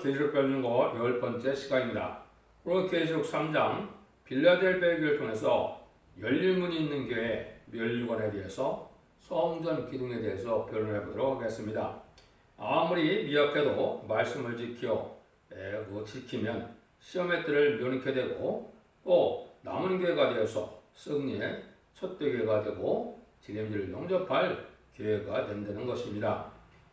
계시록 배우는 거 10번째 시간입니다. 오늘 계시록 3장 빌라델비아 교회를 통해서 열린 문이 있는 교회 멸류관에 대해서 성전 기둥에 대해서 변론해 보도록 하겠습니다. 아무리 미약해도 말씀을 지키면 시험의 뜰을 면케 되고 또 남은 교회가 되어서 승리의 첫대 교회가 되고 재림을 영접할 교회가 된다는 것입니다.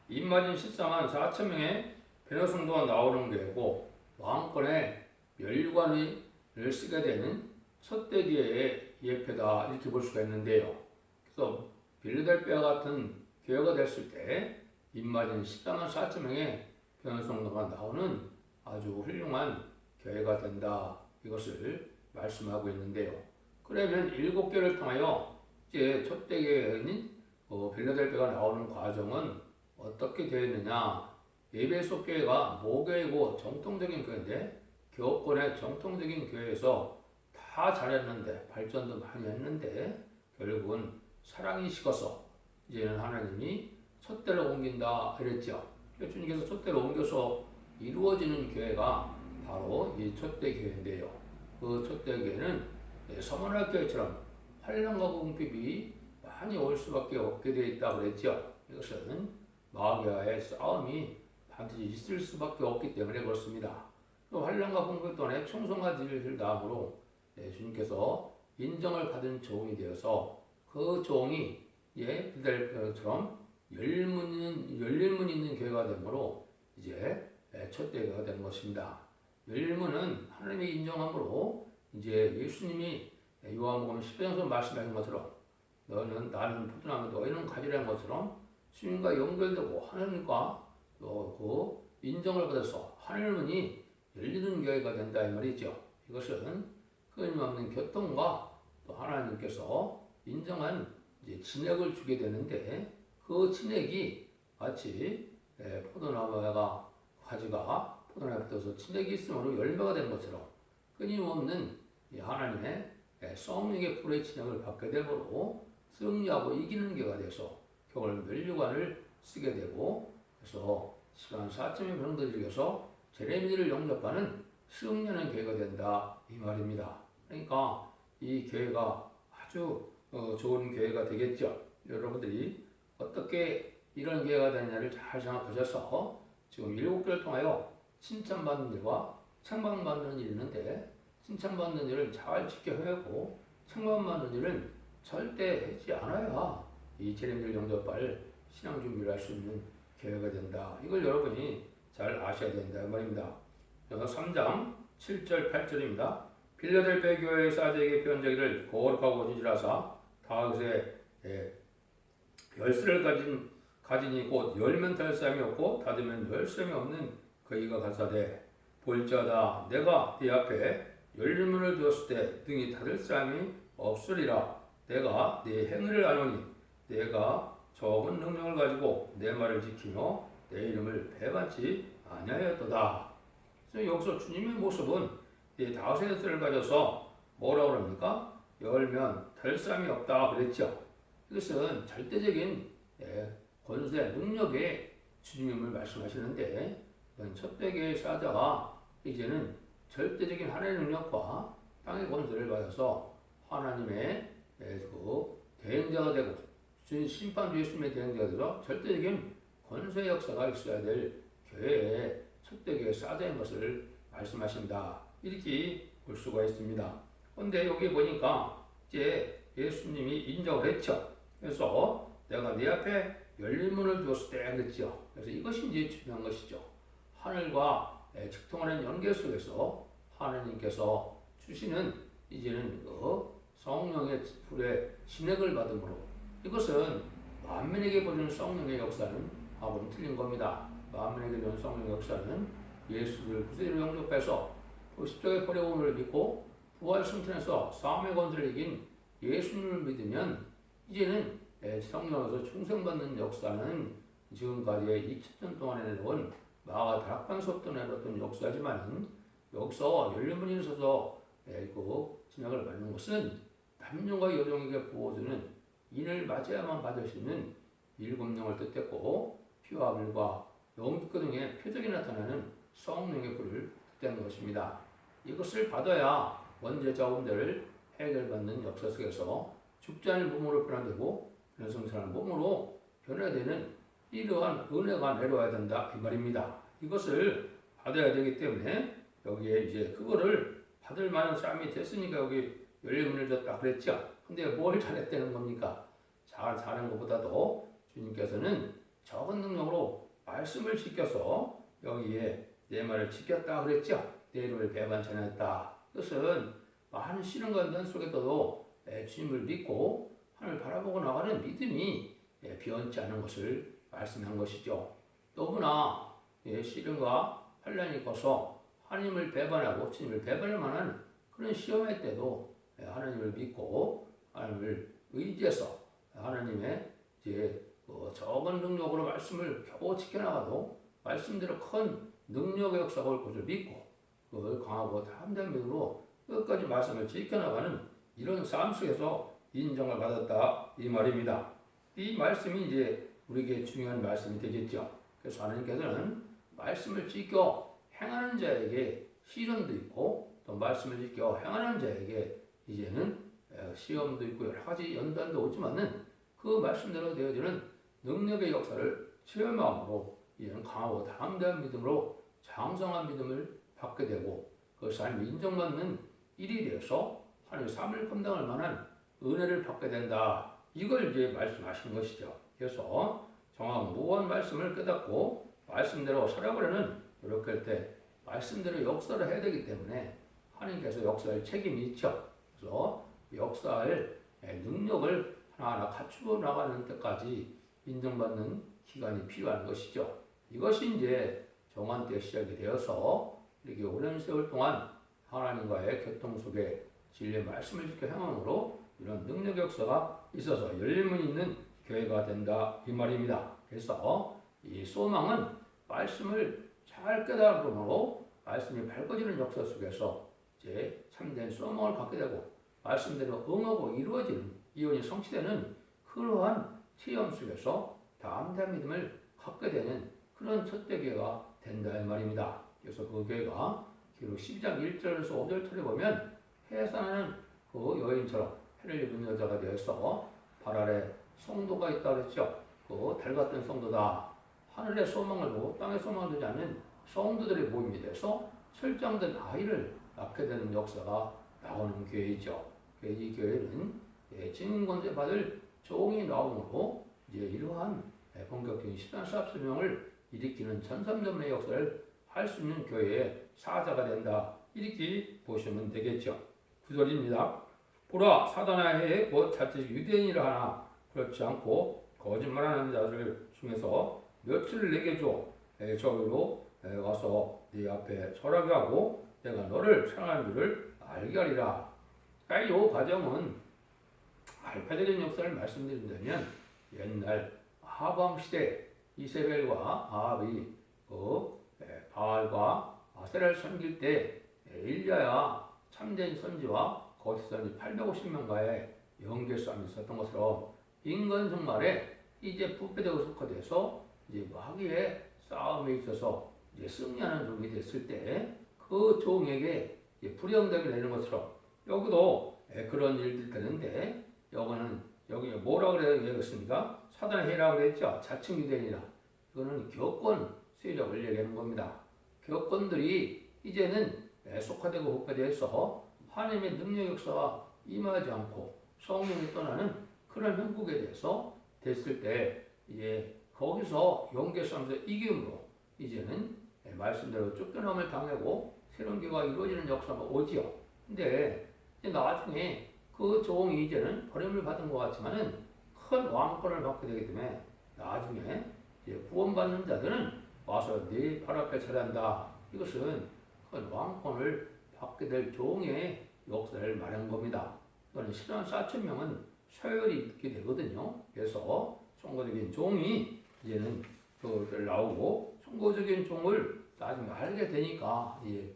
입맞은 14만 4천 명의 변호 성도가 나오는 교회고 왕권의 멸류관을 쓰게 되는 첫대 교회의 예표다 이렇게 볼 수가 있는데요. 그래서 빌라델비아 같은 교회가 됐을 때 입맞은 14만 4천 명의 변호 성도가 나오는 아주 훌륭한 교회가 된다 이것을 말씀하고 있는데요. 그러면 7교회를 통하여 이제 첫대 교회인 빌라델비아가 나오는 과정은 어떻게 되어 있느냐? 에베소 교회가 모교이고 정통적인 교회인데 교권의 정통적인 교회에서 다 잘했는데 발전도 많이 했는데 결국은 사랑이 식어서 이제는 하나님이 첫대로 옮긴다 이랬죠. 주님께서 첫대로 옮겨서 이루어지는 교회가 바로 이 첫대 교회인데요. 그 첫대 교회는 서머나 교회처럼 환난과 궁핍이 많이 올 수밖에 없게 되어 있다 그랬죠. 이것은 마귀와의 싸움이 반드시 있을 수밖에 없기 때문에 그렇습니다. 또 환난과 궁핍 동안에 충성과 딜을 다함으로 주님께서 인정을 받은 종이 되어서 그 종이 빌라델비아처럼 열린 문 있는 교회가 되므로 이제 첫대 교회가 되는 것입니다. 열린 문은 하나님의 인정함으로 이제 예수님이 요한복음 10장에서 말씀하신 것처럼 나는 포도나무 너희는 가지라는 것처럼 주님과 연결되고 하나님과 그 인정을 받아서 하늘 문이 열리는 교회가 된다 이 말이죠. 이것은 끊임없는 교통과 또 하나님께서 인정한 이제 진액을 주게 되는데 그 진액이 마치 포도나무가 가지가 포도나무에 붙어서 진액이 있으므로 열매가 되는 것처럼 끊임없는 하나님의 성령의 불의 진액을 받게 되므로 승리하고 이기는 교회가 돼서 결국 멸류관을 쓰게 되고 그래서 10만 4천의 병들을 위해서 제레미야를 영접하는 승리하는 교회가 된다 이 말입니다. 그러니까 이 교회가 아주 좋은 교회가 되겠죠. 여러분들이 어떻게 이런 교회가 되느냐를 잘 생각하셔서 지금 7교를 통하여 칭찬받는 일과 책망받는 일이 있는데 칭찬받는 일을 잘 지켜내고 책망받는 일은 절대 하지 않아야 이 제레미야를 영접할 신앙 준비를 할 수 있는 교회가 된다. 이걸 여러분이 잘 아셔야 된다 말입니다. 3장 7절 8절입니다. 빌라델비아 교회의 사제에게 변자기를 거룩하고 진실하사 다윗의 열쇠를 가지니 곧 열면 닫을 사람이 없고 닫으면 열 사람이 없는 그이가 가사대 볼지어다 내가 네 앞에 열린 문을 두었을 때 등이 닫을 사람이 없으리라. 내가 네 행위를 아노니 내가 적은 능력을 가지고 내 말을 지키며 내 이름을 배반치 아니하였도다. 그래서 여기서 주님의 모습은 다윗의 열쇠를 가져서 뭐라고 그럽니까? 열면 될 사람이 없다 그랬죠. 이것은 절대적인 권세 능력의 주님임을 말씀하시는데 첫대 교회의 사자가 이제는 절대적인 하나님의 능력과 땅의 권세를 받아서 하나님의 그 대행자가 되고 심판 예수님의 대행자가 되어 절대적인 권세 역사가 있어야 될 교회의 첫대 교회 사자인 것을 말씀하신다. 이렇게 볼 수가 있습니다. 그런데 여기 보니까 이제 예수님이 인정을 했죠. 그래서 내가 네 앞에 열린 문을 두었을 때 그랬죠. 그래서 이것이 이제 중요한 것이죠. 하늘과 직통하는 연계 속에서 하나님께서 주시는 이제는 그 성령의 불의 진액을 받음으로 이것은 만민에게 보여주는 성령의 역사는 하고는 틀린 겁니다. 만민에게 보여주는 성령의 역사는 예수를 구세주로 영접해서 십자가의 버려움을 믿고 부활 승천해서 싸움의 권세를 이긴 예수님을 믿으면 이제는 성령에서 충성받는 역사는 지금까지의 2000년 동안에 내려온 마가 다락방서부터 내려왔던 역사지만 여기서 열린 문이 있어서 그 진약을 받는 것은 남녀가 여종에게 부어주는 인을 맞아야만 받을 수 있는 7명을 뜻했고 피와 물과 영빛 등의 표적이 나타나는 성령의 불을 득되는 것입니다. 이것을 받아야 원죄 자원들을 해결받는 역사 속에서 죽지 않은 몸으로 변화되고 변성사는 몸으로 변화되는 이러한 은혜가 내려와야 된다 이 말입니다. 이것을 받아야 되기 때문에 여기에 이제 그거를 받을 만한 싸움이 됐으니까 여기 열려문을 줬다 그랬죠. 근데 뭘 잘했다는 겁니까? 잘하는 것보다도 주님께서는 적은 능력으로 말씀을 지켜서 여기에 내 말을 지켰다 그랬죠. 내 이름을 배반전했다. 그것은 많은 시련과 난 속에서도 주님을 믿고 하나님을 바라보고 나가는 믿음이 변치 않은 것을 말씀한 것이죠. 너무나 시련과 환난이 커서 하나님을 배반하고 주님을 배반할 만한 그런 시험의 때도 하나님을 믿고 하나님을 의지해서 하나님의 이제 적은 능력으로 말씀을 겨우 지켜나가도 말씀대로 큰 능력의 역사가 올 것을 믿고 그걸 강하고 담대한 믿음으로 끝까지 말씀을 지켜나가는 이런 삶 속에서 인정을 받았다 이 말입니다. 이 말씀이 이제 우리에게 중요한 말씀이 되겠죠. 그래서 하나님께서는 말씀을 지켜 행하는 자에게 시련도 있고 또 말씀을 지켜 행하는 자에게 이제는 시험도 있고 여러 가지 연단도 오지만은 그 말씀대로 되어지는 능력의 역사를 체험함으로 이제는 강하고 담대한 믿음으로 장성한 믿음을 받게 되고 그것이 하나님 인정받는 일이 되어서 하나님의 삶을 감당할 만한 은혜를 받게 된다. 이걸 이제 말씀하신 것이죠. 그래서 정확 무한 말씀을 깨닫고 말씀대로 살아가려는 노력할 때 말씀대로 역사를 해야 되기 때문에 하나님께서 역사할 책임이 있죠. 그래서 역사할 능력을 하나하나 갖추어 나가는 때까지 인정받는 기간이 필요한 것이죠. 이것이 이제 정한 때 시작이 되어서 이렇게 오랜 세월 동안 하나님과의 교통 속에 진리의 말씀을 지켜 행함으로 이런 능력 역사가 있어서 열림이 있는 교회가 된다 이 말입니다. 그래서 이 소망은 말씀을 잘 깨달음으로 말씀이 밝아지는 역사 속에서 이제 참된 소망을 갖게 되고 말씀대로 응하고 이루어지는 이혼이 성취되는 그러한 체험 속에서 담대한 믿음을 갖게 되는 그런 첫대 교회가 된다 이 말입니다. 그래서 그 교회가 기록 12장 1절에서 5절처럼 보면 해산하는 그 여인처럼 해를 입은 여자가 되어서 발 아래 성도가 있다 그랬죠. 그 달 같은 성도다. 하늘의 소망을 보고 땅의 소망을 두지 않는 성도들의 모임이 돼서 설정된 아이를 낳게 되는 역사가 나오는 교회이죠. 이 교회는 증인권세 받을 종이 나오므로 이제 이러한 본격적인 13사업 설명을 일으키는 전삼전의 역사를 할 수 있는 교회의 사자가 된다. 이렇게 보시면 되겠죠. 9절입니다. 보라 사단의 곧 자칫 유대인이라 하나 그렇지 않고 거짓말하는 자들 중에서 몇을 내게 줘. 저기로 와서 네 앞에 절하게 하고 내가 너를 사랑하는 줄을 알게 하리라. 이 과정은 알파적인 역사를 말씀드린다면 옛날 아합 시대 이세벨과 아합이 바알과 아세라를 섬길 때 엘리야야 참된 선지와 거짓 선지 850명과의 영계 싸움이 있었던 것처럼 인간 정말에 이제 부패되고 속화돼서 이제 마귀의 싸움에 있어서 이제 승리하는 종이 됐을 때 그 종에게 불영덕이 내는 것처럼 여기도 그런 일들이 되는데 여기 뭐라 그랬습니까? 사단의 해라고 그랬죠. 자칭 유대인이라. 이거는 교권 세력을 얘기하는 겁니다. 교권들이 이제는 속화되고 흑화되어서 하나님의 능력 역사가 임하지 않고 성령이 떠나는 그런 형국에 대해서 됐을 때 이제 거기서 영계 싸움에서 이김으로 이제는 말씀대로 쫓겨남을 당하고 새로운 교회가 이루어지는 역사가 오지요. 근데 이제 나중에 그 종이 이제는 버림을 받은 것 같지만은 큰 왕권을 받게 되기 때문에 나중에 이제 구원받는 자들은 와서 네 발 앞에 절한다. 이것은 큰 왕권을 받게 될 종의 역사를 말한 겁니다. 이거는 10만 4천 명은 서열이 있게 되거든요. 그래서 선거적인 종이 이제는 그걸 나오고 선거적인 종을 나중에 알게 되니까 이제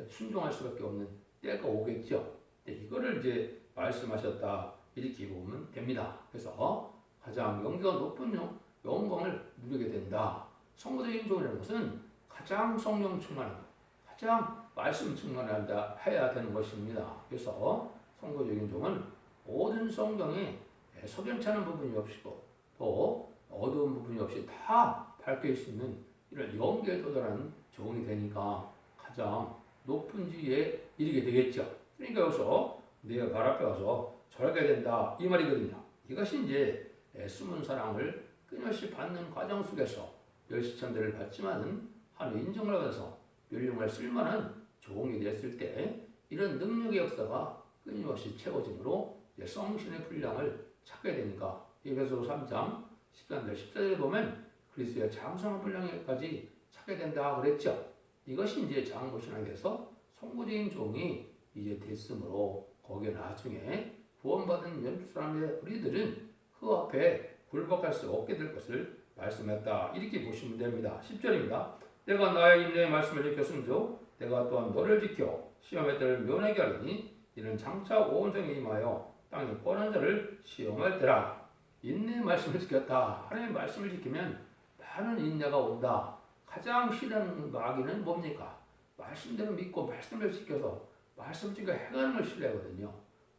순종할 수밖에 없는 때가 오겠죠. 이거를 이제 말씀하셨다 이렇게 보면 됩니다. 그래서 가장 영계가 높은 영광을 누리게 된다. 선거적인 종이라는 것은 가장 성령 충만한, 가장 말씀 충만한다 해야 되는 것입니다. 그래서 성도적인 종은 모든 성경에 석연치 않은 부분이 없이고 또 어두운 부분이 없이 다 밝힐 수 있는 이런 영계에 도달하는 종이 되니까 가장 높은 지위에 이르게 되겠죠. 그러니까 여기서 내가 발 앞에 가서 절하게 된다 이 말이거든요. 이것이 이제 숨은 사랑을 끊임없이 받는 과정 속에서 멸시천대를 받지만은 하나님의 인정을 받아서 멸령을 쓸만한 종이 됐을 때 이런 능력의 역사가 끊임없이 채워짐으로 성신의 분량을 찾게 되니까 에베소 3장 13절 14절에 보면 그리스도의 장성한 분량까지 찾게 된다 그랬죠. 이것이 이제 장보신앙에서 성구적인 종이 이제 됐으므로 거기에 나중에 구원받은 연습 사람의 우리들은 그 앞에 굴복할 수 없게 될 것을 말씀했다. 이렇게 보시면 됩니다. 10절입니다. 내가 나의 인내의 말씀을 지켰음조 내가 또한 너를 지켜 시험의 때를 면하게 하리니 이는 장차 온성에 임하여 땅에 뻔한 자를 시험할 때라. 인내의 말씀을 지켰다. 하나님의 말씀을 지키면 많은 인내가 온다. 가장 싫어하는 마귀는 뭡니까? 말씀대로 믿고 말씀을 지켜서 말씀을 지켜 행하는 걸 싫어하거든요.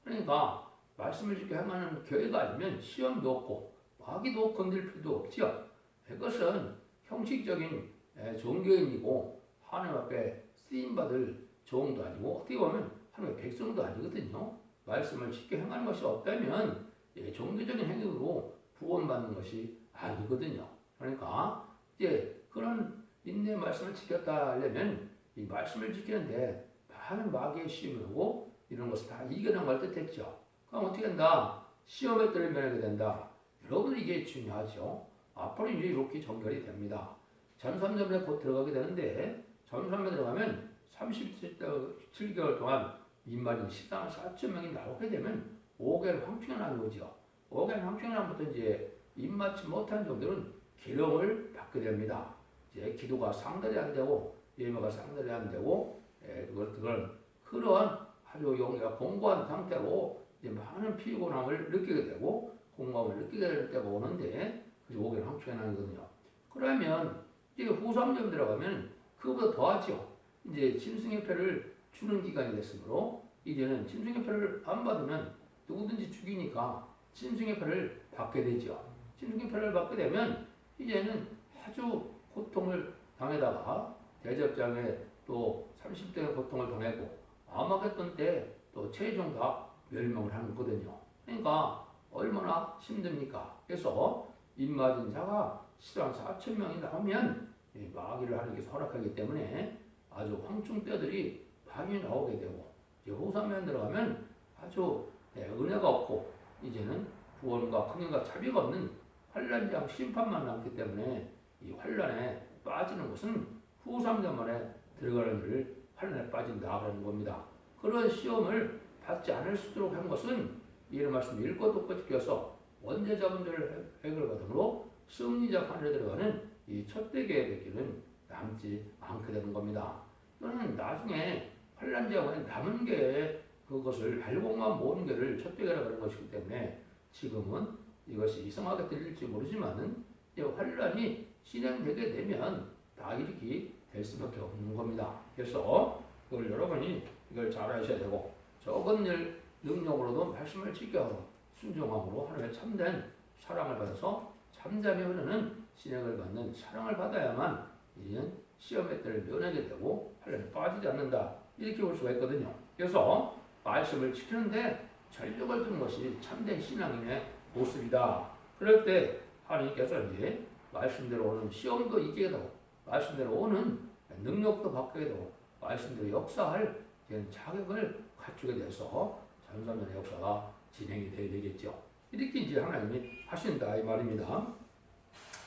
그러니까 말씀을 지켜 행하는 교회가 아니면 시험도 없고 마귀도 건들 필요도 없죠. 이것은 형식적인 종교인이고 하나님 앞에 쓰임받을 종도 아니고 어떻게 보면 하나님의 백성도 아니거든요. 말씀을 지켜 행하는 것이 없다면 종교적인 행위로 구원받는 것이 아니거든요. 그러니까 이제 그런 인내 말씀을 지켰다 하려면 이 말씀을 지키는데 많은 마귀의 시험이 오고 이런 것을 다 이겨낸 걸 뜻했죠. 그럼 어떻게 된다? 시험에 때를 면하게 된다. 여러분 이게 중요하죠. 앞으로 이제 이렇게 정결이 됩니다. 전삼년에 곧 들어가게 되는데 전삼년에 들어가면 37개월 동안 민말인 시당 4,000명이 나오게 되면 5개월 황충이 나는 거죠. 5개월 황충이 나면부터 이제 입맞지 못한 종들은 기름을 받게 됩니다. 이제 기도가 상달이 안 되고 예배가 상달이 안 되고 그걸 그런 아주 용기가 공고한 상태로 이제 많은 피곤함을 느끼게 되고 공감을 느끼게 될 때가 오는데 그게 5개월 황충이 나거든요. 그러면 이제 후3년 들어가면 그거보다 더하죠. 이제 짐승의표를 주는 기간이 됐으므로 이제는 짐승의표를 안 받으면 누구든지 죽이니까 짐승의표를 받게 되죠. 짐승의표를 받게 되면 이제는 아주 고통을 당해다가 대접장에 또 30대의 고통을 당하고 아마겟돈 때 또 최종 다 멸망을 하는 거거든요. 그러니까 얼마나 힘듭니까? 그래서 입맞은 자가 시당 4,000명이 나오면 마귀를 하나님께서 허락하기 때문에 아주 황충뼈들이 많이 나오게 되고 후3년 들어가면 아주 은혜가 없고 이제는 구원과 긍휼과 자비가 없는 환란장 심판만 남기 때문에 이 환란에 빠지는 것은 후3년 만에 들어가는 일을 환란에 빠진다 그러는 겁니다. 그런 시험을 받지 않을 수 있도록 한 것은 이런 말씀 읽고 듣고 지켜서 원죄자분들을 해결받음으로 승리자 판에 들어가는 이 첫대계의 백기는 남지 않게 되는 겁니다. 이거는 나중에 환란지하고 남은 게 그것을 발공만 모은 게를 첫대계라고 하는 것이기 때문에 지금은 이것이 이상하게 들릴지 모르지만은 환란이 진행되게 되면 다 이렇게 될 수밖에 없는 겁니다. 그래서 그걸 여러분이 이걸 잘 아셔야 되고 적은 일 능력으로도 말씀을 지켜 순종함으로 하나님의 참된 사랑을 받아서 잠잠히 흐르는 진행을 받는 사랑을 받아야만 이는 시험의 때를 면하게 되고 환란에 빠지지 않는다 이렇게 볼 수가 있거든요. 그래서 말씀을 지키는데 전력을 두는 것이 참된 신앙인의 모습이다. 그럴 때 하나님께서 이제 말씀대로 오는 시험도 이기게 되고 말씀대로 오는 능력도 바뀌게 되고 말씀대로 역사할 자격을 갖추게 돼서 전사면의 역사가 진행이 되어야 되겠죠. 이렇게 이제 하나님이 하신다 이 말입니다.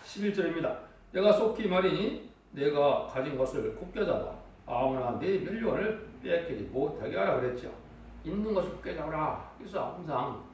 11절입니다. 내가 속히 말이니 내가 가진 것을 굳게 잡아 아무나 내 멸류관을 빼앗기지 못하게 하라 그랬죠. 있는 것을 굳게 잡아라. 그래서 항상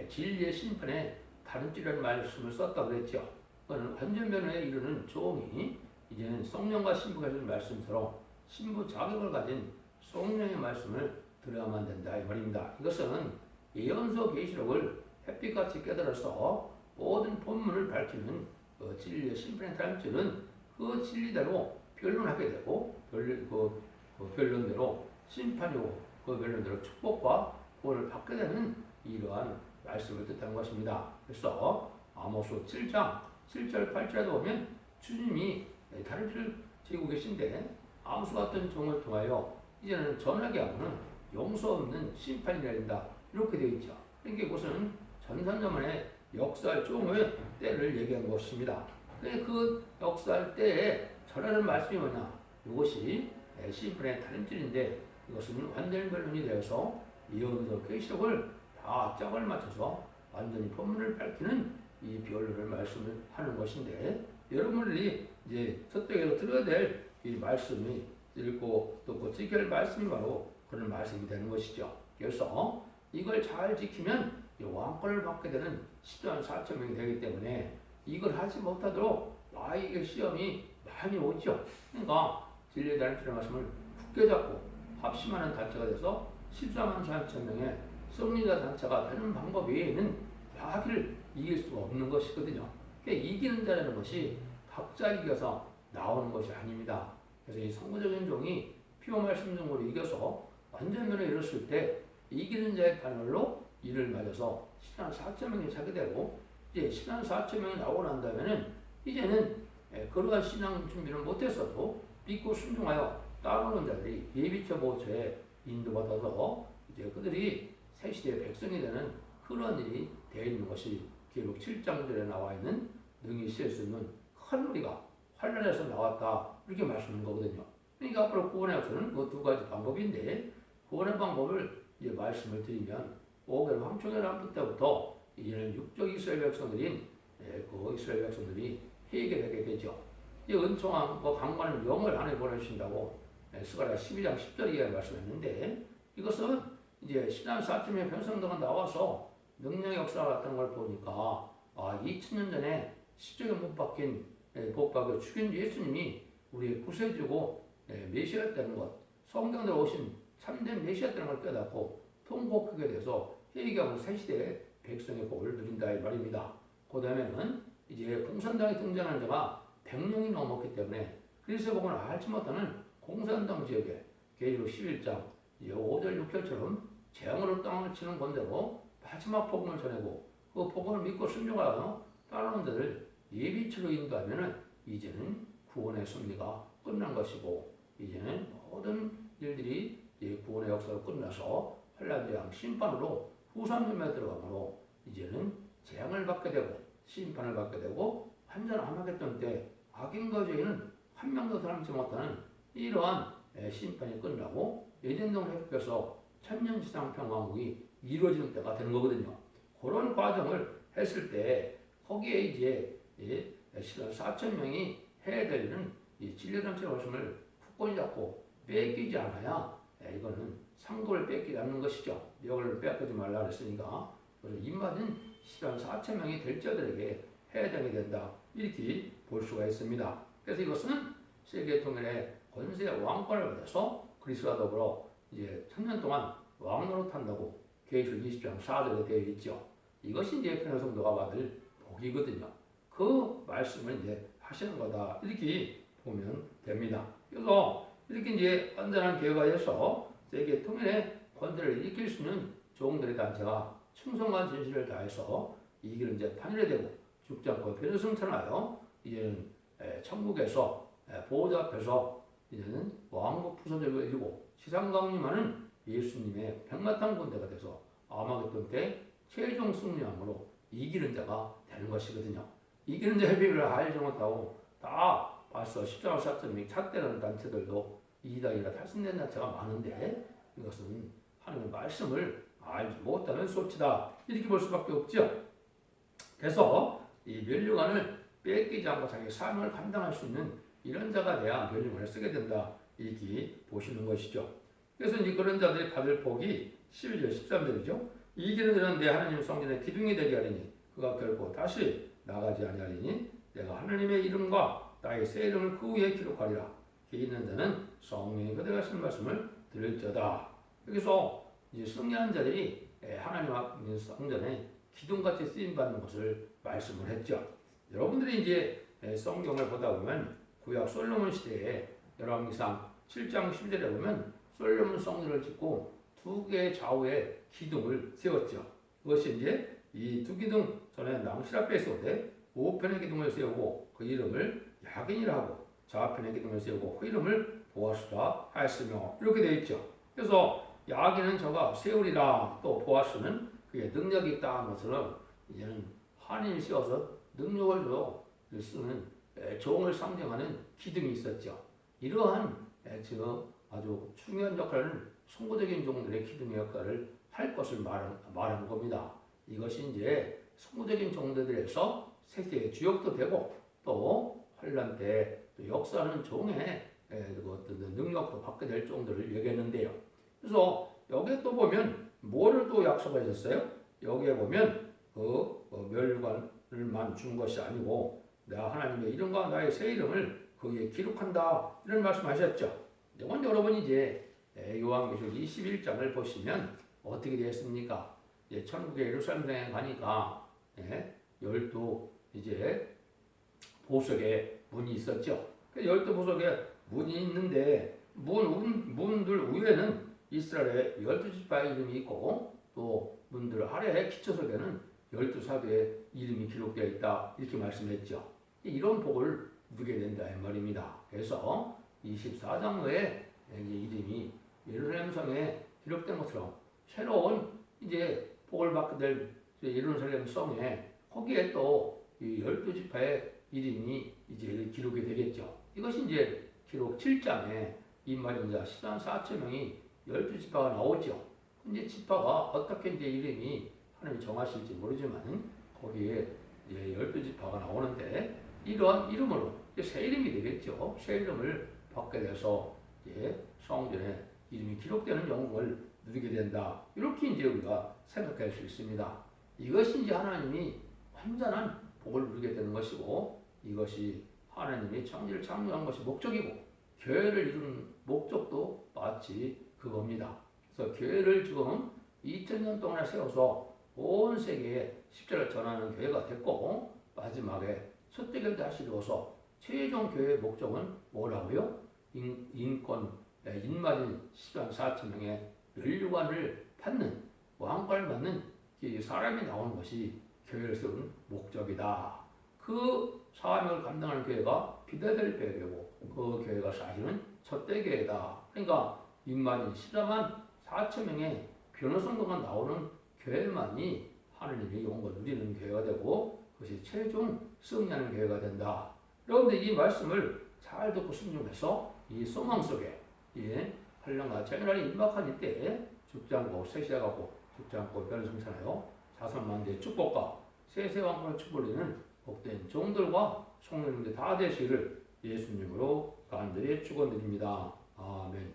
진리의 심판에 다름질하는 말씀을 썼다 그랬죠. 그거는 완전변호에 이르는 종이 이제는 성령과 신부가 주는 말씀처럼 신부 자격을 가진 성령의 말씀을 들어야만 된다 이 말입니다. 이것은 예언서 계시록을 햇빛같이 깨달아서 모든 본문을 밝히는 그 진리의 심판의 다름질은 그 진리대로 변론하게 되고 그 변론대로 심판이 오고 그 변론대로 축복과 구원을 받게 되는 이러한 말씀을 뜻하는 것입니다. 그래서 아모스 7장 7절 8절에도 보면 주님이 다른 피를 지고 계신데 암수 같은 종을 통하여 이제는 전하게 하고는 용서 없는 심판이 내린다 이렇게 되어 있죠. 그러니까 이것은 전산자만의 역사할 종의 때를 얘기한 것입니다. 그 역사할 때에 전하는 말씀이 뭐냐? 이것이 심판의 다림질인데 이것은 완전 변론이 되어서 예언서 계시록을 다 짝을 맞춰서 완전히 본문을 밝히는 이 변론을 말씀을 하는 것인데 여러분들이 이제 저쪽에서 들어야 될 이 말씀이 읽고 또 지켜야 할 말씀이 바로 그런 말씀이 되는 것이죠. 그래서 이걸 잘 지키면 왕권을 받게 되는 10만 4천 명이 되기 때문에 이걸 하지 못하도록 나에게 시험이 많이 오죠. 그러니까 진리에 대한 필요한 말씀을 굳게 잡고 합심하는 단체가 돼서 14만 4천 명의 승리자 단체가 되는 방법 외에는 마귀를 이길 수가 없는 것이거든요. 그러니까 이기는 자라는 것이 각자 이겨서 나오는 것이 아닙니다. 그래서 이 선구적인 종이 피오 말씀 등으로 이겨서 완전면에 이뤘을 때 이기는 자의 단월로 이를 맞아서 10만 4천 명이 차게 되고 이제 10만 4천 명이 나오고 난 다음에는 이제는 그러한 신앙 준비를 못했어도 믿고 순종하여 따르는 자들이 예비처 보초에 인도받아서 이제 그들이 새 시대의 백성이 되는 그런 일이 되어 있는 것이 기록 7장절에 나와 있는 능히 셀 수 있는 큰 무리가 환란에서 나왔다 이렇게 말씀하는 거거든요. 그러니까 앞으로 구원의 역사는 그 두 가지 방법인데 구원의 방법을 이제 말씀을 드리면 5개월 황초의 남부 때부터 이제는 육적 이스라엘 백성들인 그 이스라엘 백성들이 해결하게 되죠. 이 은총왕 강관은 영을 안에 보내주신다고 스가랴 12장 10절에 말씀했는데 이것은 이제 신앙 4점의 편성도가 나와서 능력의 역사가 나타난 걸 보니까 2000년 전에 십자가에 못 박힌 못 박혀 죽인 예수님이 우리의 구세주고 메시아였다는 것, 성경대로 오신 참된 메시아였다는 걸 깨닫고 통곡하게 돼서 회개하고 새 시대의 백성의 복을 누린다 이 말입니다. 그 다음에는 이제 공산당에 등장하는 자가 100명이 넘었기 때문에 그리스도의 복을 알지 못하는 공산당 지역에 계시록 11장 5절 6절처럼 재앙으로 땅을 치는 건대로 마지막 복음을 전하고 그 복음을 믿고 순종하여 따르는 자들 예비치로 인도하면은 이제는 구원의 승리가 끝난 것이고 이제는 모든 일들이 구원의 역사로 끝나서 환란재앙 심판으로 후산점에 들어가므로 이제는 재앙을 받게 되고 심판을 받게 되고 완전 암하겠던 때 악인과 죄인은 한 명도 사람지 못하는 이러한 심판이 끝나고 예전동 회복해서 천년시상 평화국이 이루어지는 때가 되는 거거든요. 그런 과정을 했을 때 거기에 이제 4천 명이 해야 될 일은 이 진리단체 말씀을 굳건히 잡고 뺏기지 않아야 이거는 상도를 뺏기지 않는 것이죠. 이걸 뺏기지 말라 그랬으니까 그래서 입맞은 4천 명이 될 자들에게 해당이 된다 이렇게 볼 수가 있습니다. 그래서 이것은 세계 통일의 권세의 왕권을 받아서 그리스도와 더불어 이제 천년 동안 왕노릇 한다고 계시록 20장 4절에 되어 있죠. 이것이 이제 편의 성도가 받을 복이거든요. 그 말씀을 이제 하시는 거다 이렇게 보면 됩니다. 그래서 이렇게 이제 완전한 교회가에서 세계 통일의 권세를 일으킬 수 있는 종들의 단체가 충성과 진실을 다해서 이 길은 이제 판일이 되고 죽지 않고 변을 승천하여 이제는 천국에서 보호자 앞에서 이제는 왕국 부서들고 이루고 지상강림하는 예수님의 백마탄 군대가 돼서 아마겟돈 때 최종 승리함으로 이기는 자가 되는 것이거든요. 이기는 자의 비밀을 알지 못하고 다 벌써 십자가 사점이 잣대라는 단체들도 이기다기라 탈승된 단체가 많은데 이것은 하나님의 말씀을 알지 못하는 소치다 이렇게 볼 수밖에 없죠. 그래서 이 면류관을 뺏기지 않고 자기 삶을 감당할 수 있는 이런 자가 돼야 면류관을 쓰게 된다 이렇게 보시는 것이죠. 그래서 이제 그런 자들이 받을 복이 12절 13절이죠. 이기는 자는 내 하나님 성전의 기둥이 되게 하리니 그가 결코 다시 나가지 아니하리니 내가 하나님의 이름과 나의 새 이름을 그 위에 기록하리라. 기 있는 자는 성령이 그대가 하신 말씀을 들을지어다. 여기서 이제 승리하는 자들이 하나님 앞 성전에 기둥같이 쓰임 받는 것을 말씀을 했죠. 여러분들이 이제 성경을 보다 보면 구약 솔로몬 시대에 열왕기상 7장 10절에 보면 솔로몬 성전을 짓고 두 개의 좌우에 기둥을 세웠죠. 그것이 이제 이 두 기둥 전에 낭실 앞에 세우되 우편의 기둥을 세우고 그 이름을 야긴이라 하고 좌편의 기둥을 세우고 그 이름을 보아스라 하였으며 이렇게 되어 있죠. 그래서 야긴은 저가 세우리라 또 보아스는 그의 능력이 있다는 것은 이제는 하나님이 세워서 능력을 주어 쓰는 종을 상징하는 기둥이 있었죠. 이러한 아주 중요한 역할을 선구적인 종들의 기둥의 역할을 할 것을 말하는 겁니다. 이것이 이제 선구적인 종들에서 세계의 주역도 되고 또 환란 때 또 역사하는 종의 어떤 능력도 받게 될 종들을 얘기했는데요. 그래서 여기에 또 보면 뭐를 또 약속하셨어요? 여기에 보면 멸관을만 준 것이 아니고 내가 하나님의 이름과 나의 새 이름을 거기에 기록한다 이런 말씀하셨죠. 이건 여러분이 이제 요한계시록 21장을 보시면 어떻게 되었습니까? 이제 천국의 예루살렘에 가니까 12 이제 보석에 문이 있었죠. 12보석에 문이 있는데 문들 위에는 이스라엘의 12지파의 이름이 있고 또 문들 아래에 기초석에는 12사도의 이름이 기록되어 있다 이렇게 말씀했죠. 이런 복을 누리게 된다 이 말입니다. 그래서 24장로의 이름이 예루살렘 성에 기록된 것처럼 새로운 이제 복을 받게 될 예루살렘 성에 거기에 또 이 12지파의 이름이 이제 기록이 되겠죠. 이것이 이제 기록 7장에 이스라엘 10만 4천 명이 12지파가 나오죠. 근데 지파가 어떻게 이제 이름이 하나님이 정하실지 모르지만 거기에 이제 12지파가 나오는데 이러한 이름으로 새 이름이 되겠죠. 새 이름을 받게 돼서 이제 성전에 이름이 기록되는 영광을 누리게 된다. 이렇게 이제 우리가 생각할 수 있습니다. 이것이 이제 하나님이 완전한 복을 누리게 되는 것이고 이것이 하나님이 천지를 창조한 것이 목적이고 교회를 이루는 목적도 마치 그겁니다. 그래서 교회를 지금 2000년 동안 세워서 온 세계에 십자를 전하는 교회가 됐고 마지막에 첫대결 다시 이루어서 최종 교회의 목적은 뭐라고요? 인권, 인마진 10만 4천 명의 멸류관을 받는 왕관을 받는 사람이 나오는 것이 교회를 세우는 목적이다. 그 사명을 감당하는 교회가 비대델교회고 그 교회가 사실은 첫대교회다. 그러니까 인마진 14만 4천 명의 변호성도가 나오는 교회만이 하나님의 영광을 누리는 교회가 되고 그것이 최종 승리하는 교회가 된다. 여러분들 이 말씀을 잘 듣고 순종해서 이 소망 속에 환란과 재난이 임박한 이때 죽지 않고 세시하고 죽지 않고 변성찬하여 자선만대의 축복과 세세왕권의 축복을 이루는 복된 종들과 성령님들 다 되시기를 예수님으로 간절히 축원드립니다. 아멘.